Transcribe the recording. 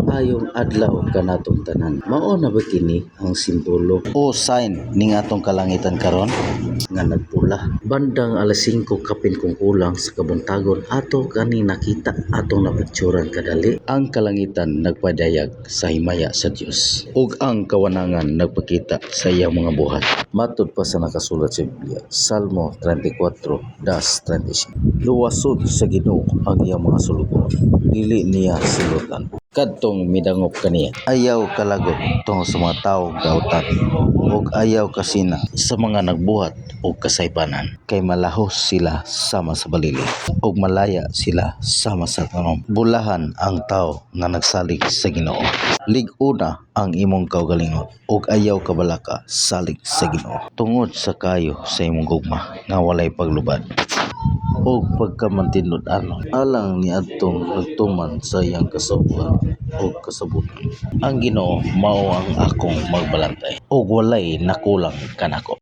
Maayong adlaw kanatong tanan. Mao na ba kini ang simbolo o sign ning atong kalangitan karon nga nagpula. Bandang alas 5 kapin kung kulang sa kabuntagon ato kani nakita atong napicturan kadali. Ang kalangitan nagpadayag sa himaya sa Dios ug ang kawanangan nagpakita sa iyang mga buhat. Matud pa sa nakasulat sa Biblia, Salmo 34:35. Luwasod sa Ginoo ang iyang mga sulugon, dili niya silutan. Kadtong midangop kaniya, ayaw kalagot tungod sa mga tawo gautan ug ayaw kasina sa mga nagbuhat og kasaypanan, kay malahos sila sama sa balili ug malaya sila sama sa tanom. Bulahan ang tawo nga nagsalig sa Ginoo. Lig-una ang imong kaugalingon ug ayaw kabalaka salig sa Ginoo. Tungod sa kayo sa imong gugma nga walay paglubad o pagkamantindud-anon alang ni adtong nagtuman sa iyang kasauban o kasabutan. Ang Ginoo mao ang akong magbalantay ug walay nakulang kanako.